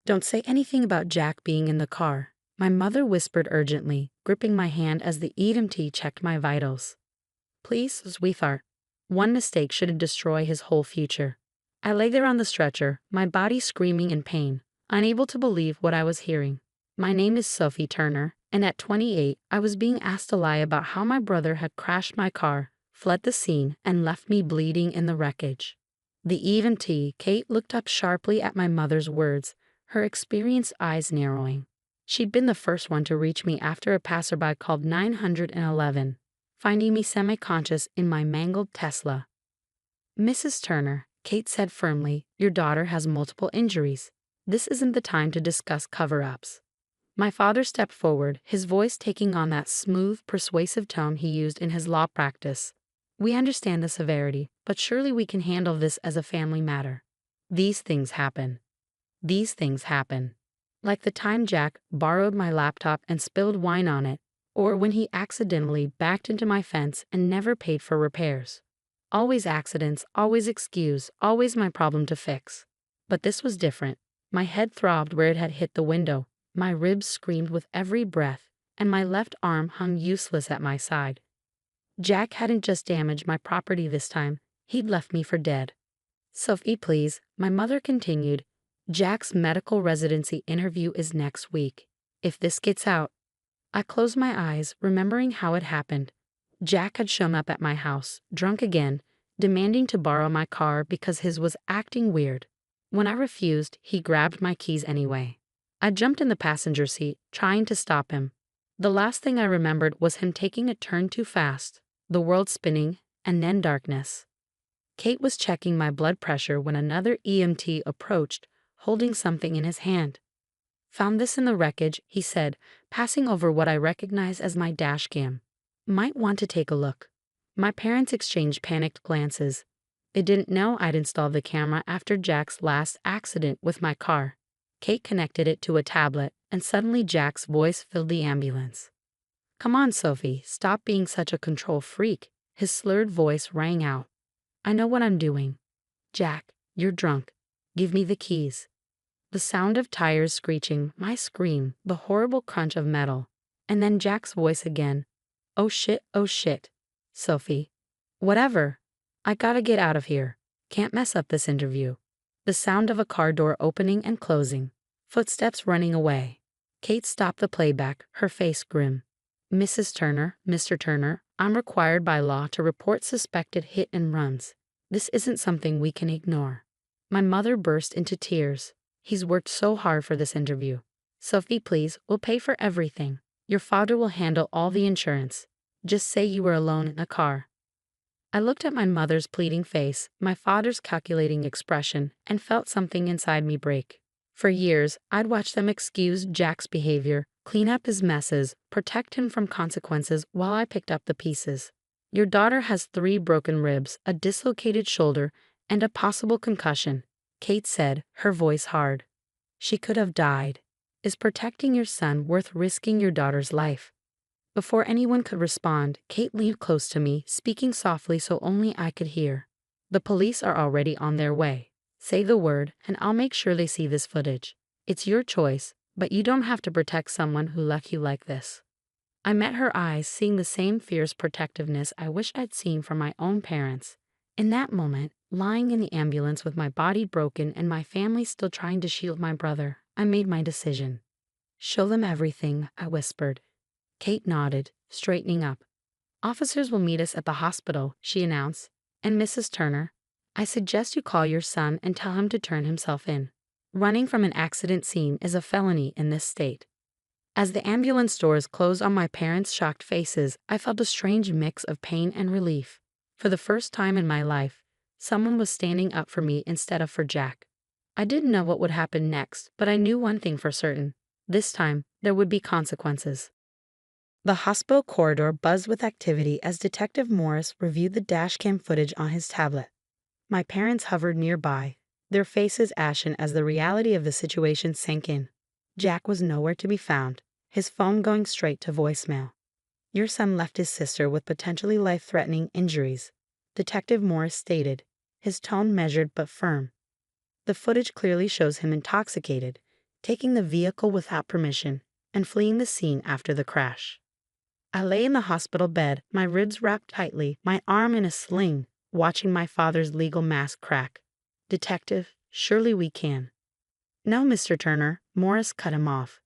Don't say anything about Jack being in the car, my mother whispered urgently, gripping my hand as the EMT checked my vitals. Please, sweetheart. One mistake shouldn't destroy his whole future. I lay there on the stretcher, my body screaming in pain, unable to believe what I was hearing. My name is Sophie Turner, and at 28, I was being asked to lie about how my brother had crashed my car, fled the scene, and left me bleeding in the wreckage. The EMT, Kate, looked up sharply at my mother's words, her experienced eyes narrowing. She'd been the first one to reach me after a passerby called 911, finding me semi-conscious in my mangled Tesla. Mrs. Turner, Kate said firmly, your daughter has multiple injuries. This isn't the time to discuss cover-ups. My father stepped forward, his voice taking on that smooth, persuasive tone he used in his law practice. We understand the severity, but surely we can handle this as a family matter. These things happen. These things happen. Like the time Jack borrowed my laptop and spilled wine on it, or when he accidentally backed into my fence and never paid for repairs. Always accidents, always excuse, always my problem to fix. But this was different. My head throbbed where it had hit the window, my ribs screamed with every breath, and my left arm hung useless at my side. Jack hadn't just damaged my property this time, he'd left me for dead. Sophie, please, my mother continued. Jack's medical residency interview is next week. If this gets out. I closed my eyes, remembering how it happened. Jack had shown up at my house, drunk again, demanding to borrow my car because his was acting weird. When I refused, he grabbed my keys anyway. I jumped in the passenger seat, trying to stop him. The last thing I remembered was him taking a turn too fast, the world spinning, and then darkness. Kate was checking my blood pressure when another EMT approached, holding something in his hand. Found this in the wreckage, he said, passing over what I recognized as my dash cam. Might want to take a look. My parents exchanged panicked glances. They didn't know I'd installed the camera after Jack's last accident with my car. Kate connected it to a tablet, and suddenly Jack's voice filled the ambulance. Come on, Sophie, stop being such a control freak, his slurred voice rang out. I know what I'm doing. Jack, you're drunk. Give me the keys. The sound of tires screeching, my scream, the horrible crunch of metal. And then Jack's voice again. Oh shit, Sophie. Whatever. I gotta get out of here. Can't mess up this interview. The sound of a car door opening and closing. Footsteps running away. Kate stopped the playback, her face grim. Mrs. Turner, Mr. Turner, I'm required by law to report suspected hit and runs. This isn't something we can ignore. My mother burst into tears. He's worked so hard for this interview. Sophie, please, we'll pay for everything. Your father will handle all the insurance. Just say you were alone in the car. I looked at my mother's pleading face, my father's calculating expression, and felt something inside me break. For years, I'd watched them excuse Jack's behavior, clean up his messes, protect him from consequences while I picked up the pieces. Your daughter has 3 broken ribs, a dislocated shoulder, and a possible concussion, Kate said, her voice hard. She could have died. Is protecting your son worth risking your daughter's life? Before anyone could respond, Kate leaned close to me, speaking softly so only I could hear. The police are already on their way. Say the word, and I'll make sure they see this footage. It's your choice, but you don't have to protect someone who left you like this. I met her eyes, seeing the same fierce protectiveness I wish I'd seen from my own parents. In that moment, lying in the ambulance with my body broken and my family still trying to shield my brother, I made my decision. Show them everything, I whispered. Kate nodded, straightening up. Officers will meet us at the hospital, she announced. And Mrs. Turner, I suggest you call your son and tell him to turn himself in. Running from an accident scene is a felony in this state. As the ambulance doors closed on my parents' shocked faces, I felt a strange mix of pain and relief. For the first time in my life, someone was standing up for me instead of for Jack. I didn't know what would happen next, but I knew one thing for certain. This time, there would be consequences. The hospital corridor buzzed with activity as Detective Morris reviewed the dashcam footage on his tablet. My parents hovered nearby, their faces ashen as the reality of the situation sank in. Jack was nowhere to be found, his phone going straight to voicemail. Your son left his sister with potentially life-threatening injuries, Detective Morris stated, his tone measured but firm. The footage clearly shows him intoxicated, taking the vehicle without permission, and fleeing the scene after the crash. I lay in the hospital bed, my ribs wrapped tightly, my arm in a sling, watching my father's legal mask crack. "Detective, surely we can." "No, Mr. Turner," Morris cut him off.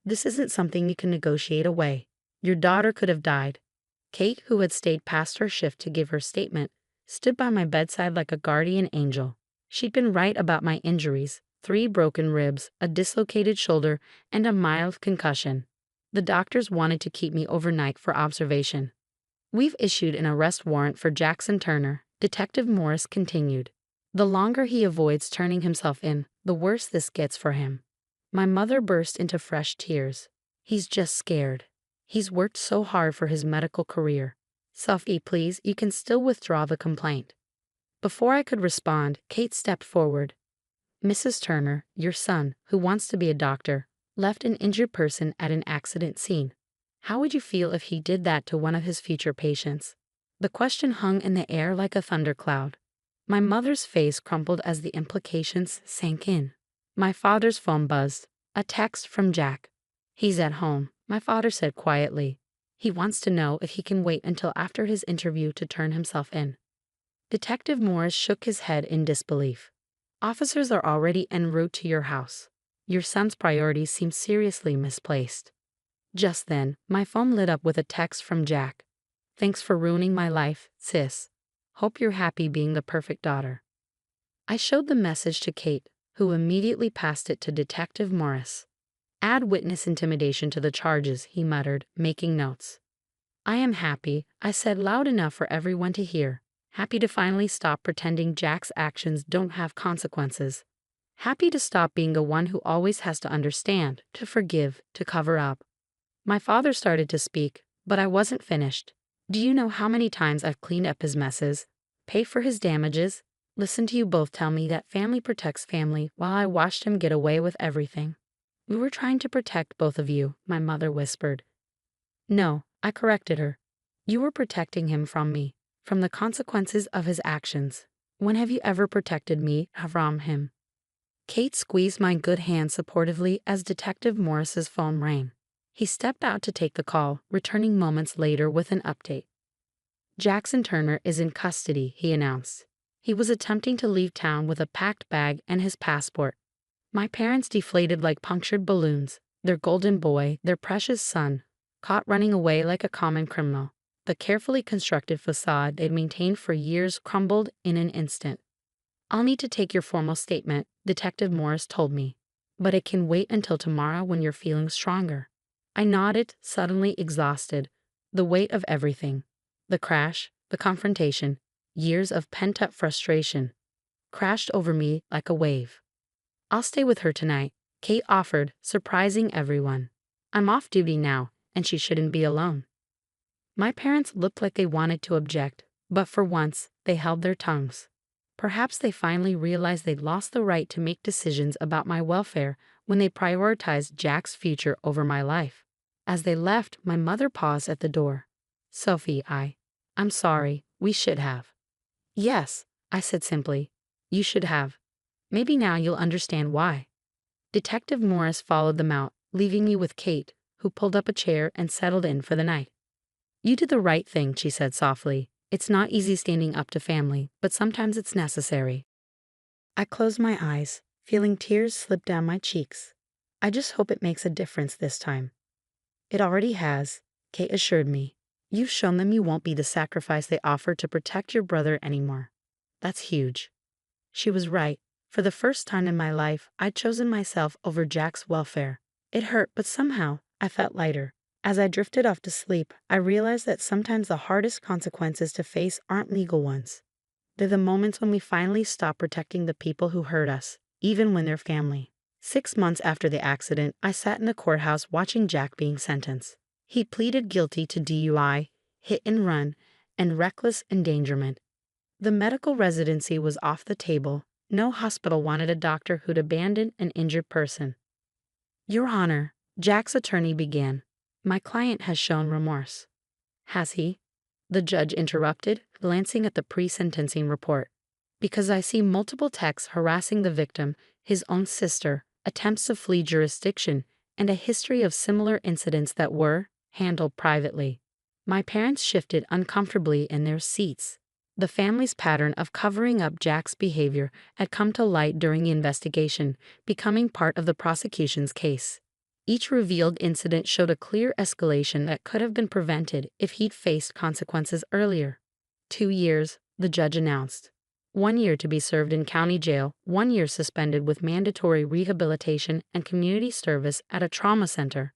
"This isn't something you can negotiate away. Your daughter could have died." Kate, who had stayed past her shift to give her statement, stood by my bedside like a guardian angel. She'd been right about my injuries: 3 broken ribs, a dislocated shoulder, and a mild concussion. The doctors wanted to keep me overnight for observation. "We've issued an arrest warrant for Jackson Turner," Detective Morris continued. "The longer he avoids turning himself in, the worse this gets for him." My mother burst into fresh tears. "He's just scared. He's worked so hard for his medical career. Sophie, please, you can still withdraw the complaint." Before I could respond, Kate stepped forward. "Mrs. Turner, your son, who wants to be a doctor, left an injured person at an accident scene. How would you feel if he did that to one of his future patients?" The question hung in the air like a thundercloud. My mother's face crumpled as the implications sank in. My father's phone buzzed. A text from Jack. "He's at home," my father said quietly. "He wants to know if he can wait until after his interview to turn himself in." Detective Morris shook his head in disbelief. "Officers are already en route to your house. Your son's priorities seem seriously misplaced." Just then, my phone lit up with a text from Jack. "Thanks for ruining my life, sis. Hope you're happy being the perfect daughter." I showed the message to Kate, who immediately passed it to Detective Morris. "Add witness intimidation to the charges," he muttered, making notes. "I am happy," I said loud enough for everyone to hear. "Happy to finally stop pretending Jack's actions don't have consequences. Happy to stop being the one who always has to understand, to forgive, to cover up." My father started to speak, but I wasn't finished. "Do you know how many times I've cleaned up his messes, paid for his damages, listened to you both tell me that family protects family while I watched him get away with everything?" "We were trying to protect both of you," my mother whispered. "No," I corrected her. "You were protecting him from me, from the consequences of his actions. When have you ever protected me from him?" Kate squeezed my good hand supportively as Detective Morris's phone rang. He stepped out to take the call, returning moments later with an update. "Jackson Turner is in custody," he announced. "He was attempting to leave town with a packed bag and his passport." My parents deflated like punctured balloons, their golden boy, their precious son, caught running away like a common criminal. The carefully constructed facade they'd maintained for years crumbled in an instant. "I'll need to take your formal statement," Detective Morris told me, "but it can wait until tomorrow when you're feeling stronger." I nodded, suddenly exhausted. The weight of everything, the crash, the confrontation, years of pent-up frustration, crashed over me like a wave. "I'll stay with her tonight," Kate offered, surprising everyone. "I'm off duty now, and she shouldn't be alone." My parents looked like they wanted to object, but for once, they held their tongues. Perhaps they finally realized they'd lost the right to make decisions about my welfare when they prioritized Jack's future over my life. As they left, my mother paused at the door. "Sophie, I'm sorry, we should have." "Yes," I said simply. "You should have. Maybe now you'll understand why." Detective Morris followed them out, leaving me with Kate, who pulled up a chair and settled in for the night. "You did the right thing," she said softly. "It's not easy standing up to family, but sometimes it's necessary." I closed my eyes, feeling tears slip down my cheeks. "I just hope it makes a difference this time." "It already has," Kate assured me. "You've shown them you won't be the sacrifice they offered to protect your brother anymore. That's huge." She was right. For the first time in my life, I'd chosen myself over Jack's welfare. It hurt, but somehow, I felt lighter. As I drifted off to sleep, I realized that sometimes the hardest consequences to face aren't legal ones. They're the moments when we finally stop protecting the people who hurt us, even when they're family. 6 months after the accident, I sat in the courthouse watching Jack being sentenced. He pleaded guilty to DUI, hit and run, and reckless endangerment. The medical residency was off the table. No hospital wanted a doctor who'd abandoned an injured person. "Your Honor," Jack's attorney began, "my client has shown remorse." "Has he?" the judge interrupted, glancing at the pre-sentencing report. "Because I see multiple texts harassing the victim, his own sister, attempts to flee jurisdiction, and a history of similar incidents that were handled privately. My parents shifted uncomfortably in their seats. The family's pattern of covering up Jack's behavior had come to light during the investigation, becoming part of the prosecution's case. Each revealed incident showed a clear escalation that could have been prevented if he'd faced consequences earlier. 2 years, the judge announced. 1 year to be served in county jail, 1 year suspended with mandatory rehabilitation and community service at a trauma center.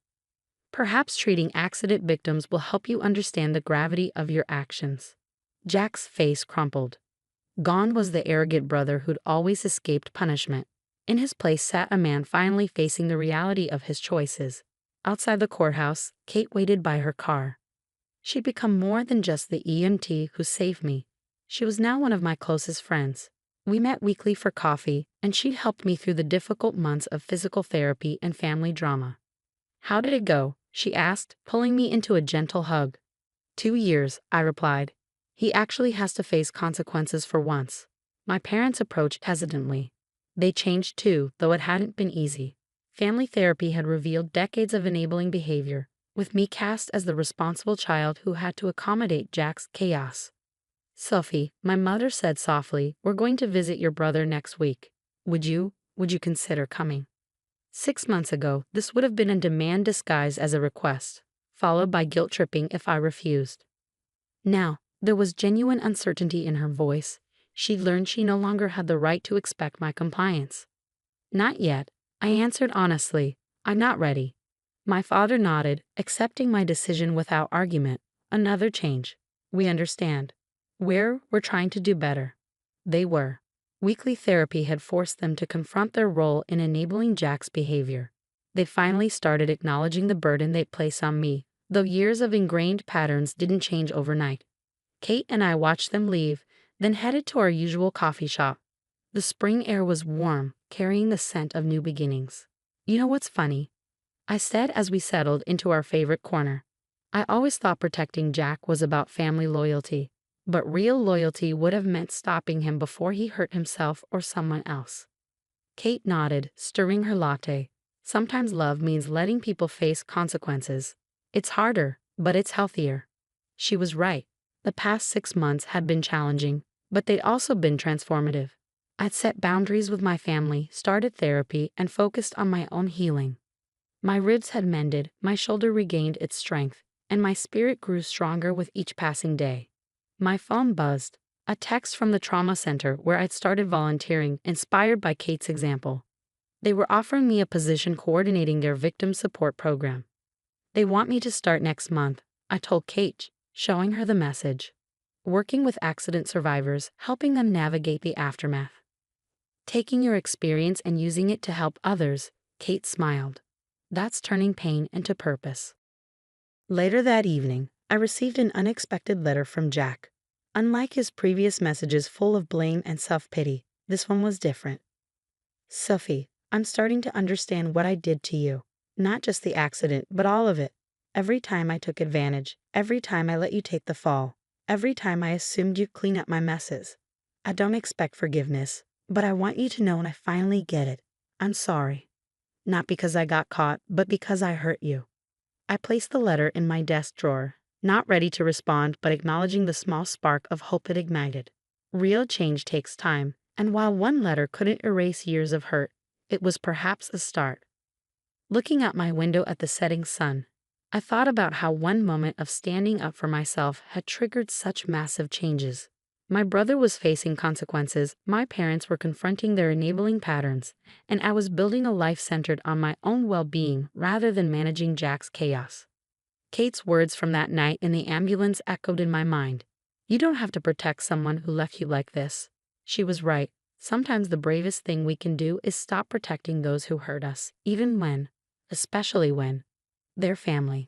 Perhaps treating accident victims will help you understand the gravity of your actions. Jack's face crumpled. Gone was the arrogant brother who'd always escaped punishment. In his place sat a man finally facing the reality of his choices. Outside the courthouse, Kate waited by her car. She'd become more than just the EMT who saved me. She was now one of my closest friends. We met weekly for coffee, and she helped me through the difficult months of physical therapy and family drama. "How did it go?" she asked, pulling me into a gentle hug. 2 years, I replied. He actually has to face consequences for once. My parents approached hesitantly. They changed too, though it hadn't been easy. Family therapy had revealed decades of enabling behavior, with me cast as the responsible child who had to accommodate Jack's chaos. "Sophie," my mother said softly, "we're going to visit your brother next week. Would you consider coming?" 6 months ago, this would have been a demand disguised as a request, followed by guilt-tripping if I refused. Now, there was genuine uncertainty in her voice. She'd learned she no longer had the right to expect my compliance. "Not yet," I answered honestly. "I'm not ready." My father nodded, accepting my decision without argument. "Another change. We understand. We're trying to do better." They were. Weekly therapy had forced them to confront their role in enabling Jack's behavior. They'd finally started acknowledging the burden they'd place on me, though years of ingrained patterns didn't change overnight. Kate and I watched them leave, then headed to our usual coffee shop. The spring air was warm, carrying the scent of new beginnings. "You know what's funny?" I said as we settled into our favorite corner. "I always thought protecting Jack was about family loyalty, but real loyalty would have meant stopping him before he hurt himself or someone else." Kate nodded, stirring her latte. "Sometimes love means letting people face consequences. It's harder, but it's healthier." She was right. The past 6 months had been challenging, but they'd also been transformative. I'd set boundaries with my family, started therapy, and focused on my own healing. My ribs had mended, my shoulder regained its strength, and my spirit grew stronger with each passing day. My phone buzzed, a text from the trauma center where I'd started volunteering, inspired by Kate's example. They were offering me a position coordinating their victim support program. "They want me to start next month," I told Kate, showing her the message. "Working with accident survivors, helping them navigate the aftermath." "Taking your experience and using it to help others," Kate smiled. "That's turning pain into purpose." Later that evening, I received an unexpected letter from Jack. Unlike his previous messages full of blame and self-pity, this one was different. "Sophie, I'm starting to understand what I did to you. Not just the accident, but all of it. Every time I took advantage, every time I let you take the fall, every time I assumed you'd clean up my messes. I don't expect forgiveness, but I want you to know when I finally get it. I'm sorry. Not because I got caught, but because I hurt you." I placed the letter in my desk drawer, not ready to respond, but acknowledging the small spark of hope it ignited. Real change takes time, and while one letter couldn't erase years of hurt, it was perhaps a start. Looking out my window at the setting sun, I thought about how one moment of standing up for myself had triggered such massive changes. My brother was facing consequences, my parents were confronting their enabling patterns, and I was building a life centered on my own well-being rather than managing Jack's chaos. Kate's words from that night in the ambulance echoed in my mind. "You don't have to protect someone who left you like this." She was right. Sometimes the bravest thing we can do is stop protecting those who hurt us, especially when they're family.